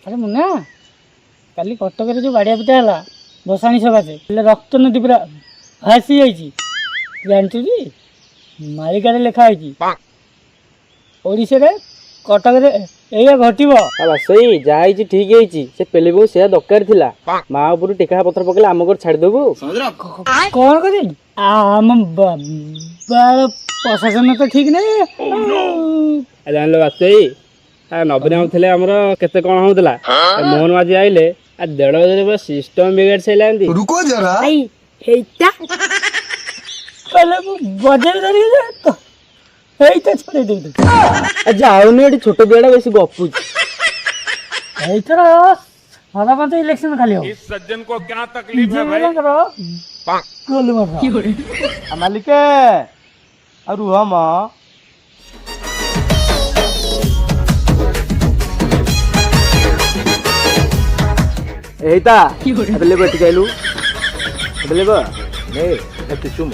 अरे मुन्ना काली कटक जो गाड़िया पिटा है बसाणी सकाशे रक्त नदी पूरा भासी जाइए जानचु मालिकारे लिखाई ओडिशा कटक घटव सही जहाँ ठीक है से पेली बहू से दरकार थिला माँ उपर टेका पथर पकड़े आम घर छाड़देबू कौन कर प्रशासन तो ठीक नहीं जान लो बासई नवीन थे आमर केते कौन होता मोहन माझी आइले 1.5 बजे सिस्टम बिगाड़ सारा रुको जरा पहले बजे छोड़े दे जाऊनी छोट बियाड़ा बेस गपुच सादा इलेक्शन खाली इस सज्जन को क्या तकलीफ है भाई? मालिक रुह माँ एता अबले बैठ गइलु अबले बा ने टिचुम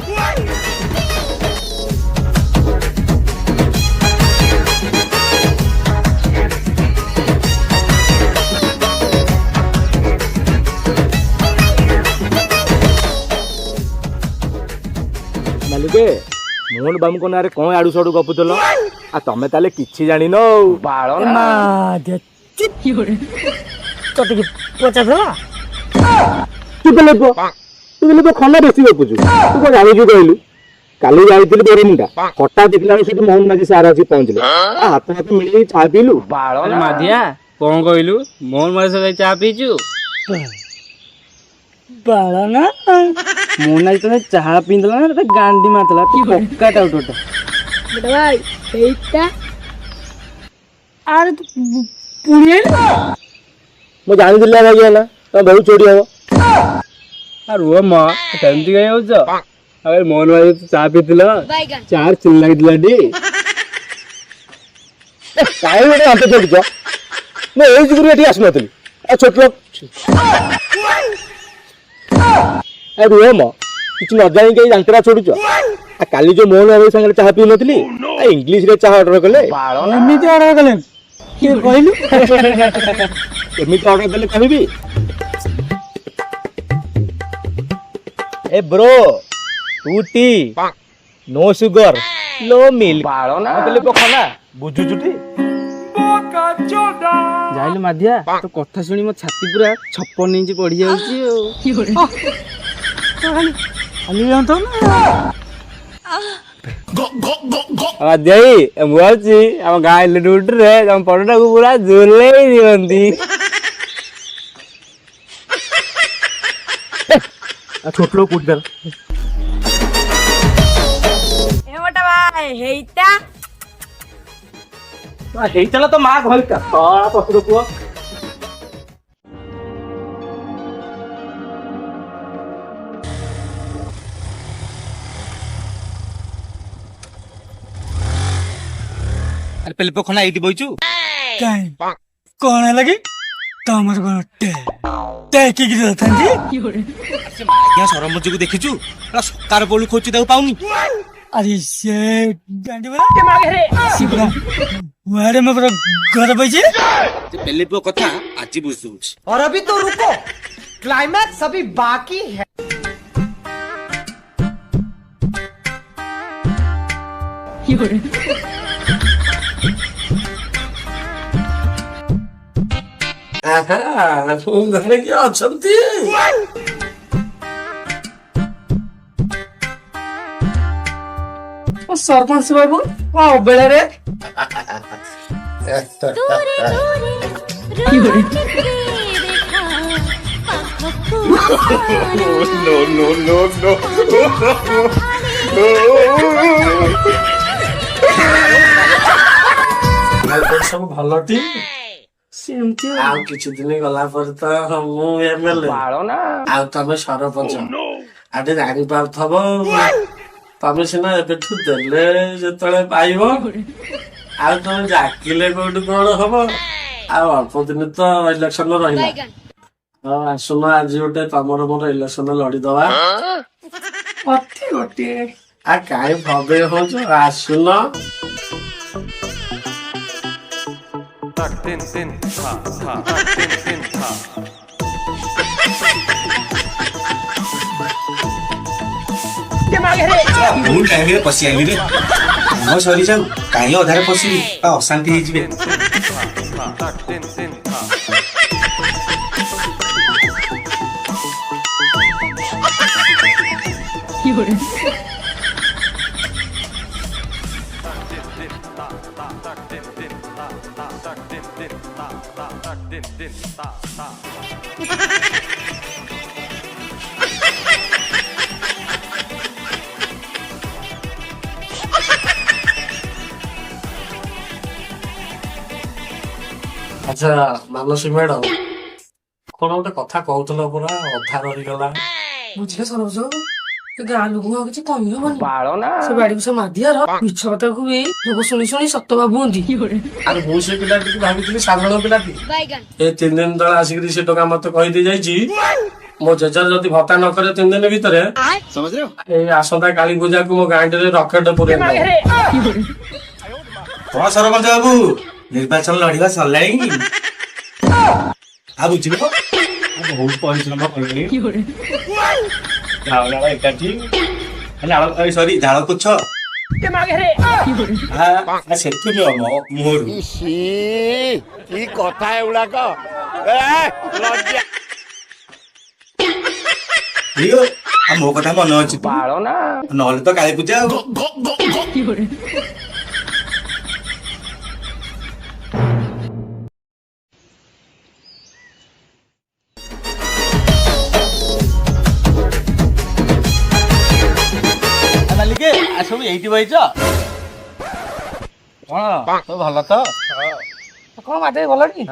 मालिके मोहन बाबू को नारे कौन आड़ू साड़ू गपुतल आ तमे ताले किछि जानि न बाळ ना चटकी पचा तू तो खना बेसी गपुचु तू को जानि जो कहलु काली जाइतिल बेरेमुंडा हटा देखला से मोहन माजी सारा आसी पहुंचले हाथ हाथ मिली चा पीलु बाळ मादिया कोन कहलु मोहन माजी से चा पीचु बाला ना मोहन तो चाह पीला ना तो गांडी मारला पक्का टाउट भाई एटा अरे पुणिया मो जानि दिला भाई ना तो बहुत चोरी हो आ रुह मां सेमती गय होछ अरे मोहन भाई चा पीतिला चार चिल्लाई दिला डी काई बेटे अंत छोड़ जा मैं एई जुगुरी एठी आसनतली आ छोट लोग ए रुह मां किछ न जानि के जंतरा छोड़ुछ आ काली जो मोहन भाई संगे चाह पी नतली आ इंग्लिश रे चाह ऑर्डर कले एमिति ऑर्डर कले के कहलु एमिति ऑर्डर देले कहबी ए bro 2 tea no sugar low milk बाळो ना बोले पखना बुझु जुटी जाइल माधिया तो कथा सुनी मो छाती पूरा 56 इंच पड़ी जाउची खाली तो ना देई मुआची हम गाय लडूट रे हम परोटा को पूरा झोले ही दिवंती छोट लोग कूद कर ए मोटा भाई हेइता हेइतला तो मां घर का तोरा पसुर पुआ अरे पहले पखना एटी बइचू काई कौन है लगी तमर को टे की थांती से मागिया सरमज को देखिचू सकार बोलू खोची दाऊ पाउनी अरे से गांडी वाला के मागे रे सिबरा वारे में पूरा घर बजे ते पहले पो कथा आज बुझ दूछ और अभी तो रुको क्लाइमैक्स अभी बाकी है घरे क्या अछंती सरपंच बाबू आओ बेले रे नो नो नो नो सब भल टी सेमती ଆଉ କିଛି ଦିନ ଗଲା ପରେ ତ ମୁଁ ଏମଏଲଏ ଆଉ ତମେ ସରପଞ୍ଚ ଆଜି ଜାଣିପାରୁଥିବ ତମେ ସିନା ଏବେଠୁ ଦେଲେ ଯେତେବେଳେ ପାଇବ ଆଉ ତମେ ଡାକିଲେ କୋଉଠୁ କଣ ହବ ଆଉ ଅଳ୍ପ ଦିନ ତ ଇଲେକ୍ସନ ରହିଲା ଆଉ ଆସୁନ ଆଜି ଗୋଟେ ତମର ମୋର ଇଲେକ୍ସନ ଲଢିଦବା ଅତି ଗୋଟିଏ आ काई भवे हो जो आसुन ବହୁତ ଟାଇମରେ ପଶି ଆଇଲି ରେ କାମ ସରିଯାଉ କାହିଁ ଅଧାରେ ପଶିବି ବା ଅଶାନ୍ତି ହେଇଯିବେ। ଆଚ୍ଛା ମାନସୀ ମ୍ୟାଡମ, କଣ ଗୋଟେ କଥା କହୁଥିଲ ପୁରା ଅଧା ରହିଗଲା। ବୁଝିଲେ ସରପଞ୍ଚ, ଏ ଗାଁ ଲୋକଙ୍କୁ ଆଉ କିଛି କହି ହବନି। ସେ ବାଡିକୁ ସେ ମାଧିଆର ମିଛ କଥାକୁ ବି ଲୋକ ଶୁଣି ଶୁଣି ସତ ଭାବୁଛନ୍ତି। ଆରେ ମୁଁ ସେ ପିଲାଟିକି ଭାବିଥିଲି ସାଧାରଣ ପିଲାଟି। ଏ 3 ଦିନ ତଳେ ଆସିକିରି ସେ ଟଙ୍କା ମତେ କହିଦେଇ ଯାଇଛି। ମୋ ଜେଜର ଯଦି ଭତ୍ତା ନ କରେ 3 ଦିନ ଭିତରେ ଏଇ ଆସନ୍ତା କାଳୀ ପୂଜାକୁ ମୋ ଗାଁଟିରେ ରକେଟ ପୁରେଇ ହଁ ସରପଞ୍ଚ ବାବୁ, ନିର୍ବାଚନ ଲଢିବା ସରିଲାଣି ଆଉ ବୁଝିଲ ବହୁତ ପରିଶ୍ରମ କଲେଣି। ଏକାଠି ସରି ଝାଳ ପୁଛ ସେଠୁ ମୁହଁରୁ କି କଥା ଏଗୁଡାକ ମୋ କଥା ମନେ ଅଛି ନହେଲେ ତ କାଳୀ ପୂଜା ଆଉ। ସବୁ ଏଇଠି ବଇଛ କଣ ସବୁ ଭଲ ତ? କଣ ମାଟିରେ ଗଲାଣି?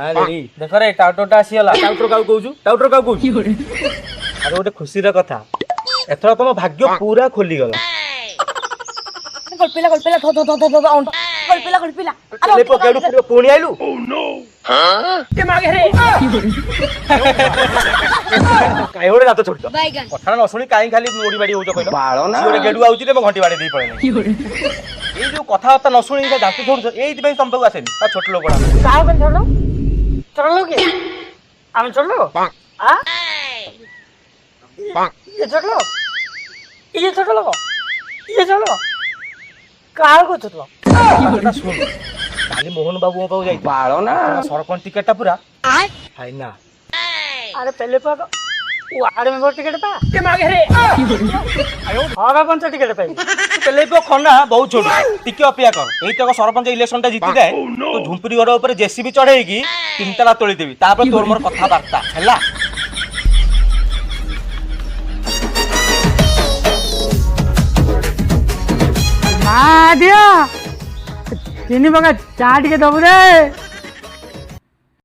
ଦେଖ ରେ ଟାଉଟରଟା ଆସିଗଲା। ଟାଉଟର କାହାକୁ କହୁଛୁ? ଟାଉଟର କାହାକୁ କହୁଛୁ? ଆରେ ଗୋଟେ ଖୁସିର କଥା, ଏଥର ତମ ଭାଗ୍ୟ ପୁରା ଖୋଲିଗଲା। ପୁଣି ଆଇଲୁ କାହିଁ ଗୋଟେ ଦାନ୍ତ ଛୋଟ କଥା ନ ଶୁଣି କାହିଁ ଖାଲି ମୋଡି ବାଡି ହଉଛ କହିଲ? ଗୋଟେ ଗେଡୁ ଆଉଛି ମୋ ଘଣ୍ଟି ବାଡି ଦେଇ ପଳେଇଲା। ଏଇ ଯୋଉ କଥାବାର୍ତ୍ତା ନ ଶୁଣି ଦାନ୍ତ ଛୋଡୁଛ, ଏଇଥିପାଇଁ ତମ ପାଖକୁ ଆସେନି। ଛୋଟ ଲୋକ କାହା ପାଇଁ ଛୋଟ ଛୋଟ ଲୋକ କିଏ? ଆମେ ଛୋଟ ଲୋକ? ଇଏ ଛୋଟ ଲୋକ? ଇଏ ଛୋଟ ଲୋକ? ଇଏ ଛୋଟ ଲୋକ? କାହାକୁ ଛୋଟ ଲୋକ? ଶୁଣ, କାଲି ମୋହନ ବାବୁ ମୋ ପାଖକୁ ଯାଇ ସରପଞ୍ଚ ଟିକେଟ ଟା ପୁରା ଫାଇନା। अरे पहले तो वार्ड मेंबर टिकट पा के मागे रे हां कौन सा टिकट पाई पहले तो खन्ना बहुत छोट टिके अपेक्षा कर। एई तक सरपंच इलेक्शन टा जीति जाए तो झुंपुरी घर ऊपर जेसीबी चढ़ेगी 3 ताला तोली देबी, तापर तोर मोर कथा वार्ता हैला। मा दिया तीन बगा चा टिके दबु रे।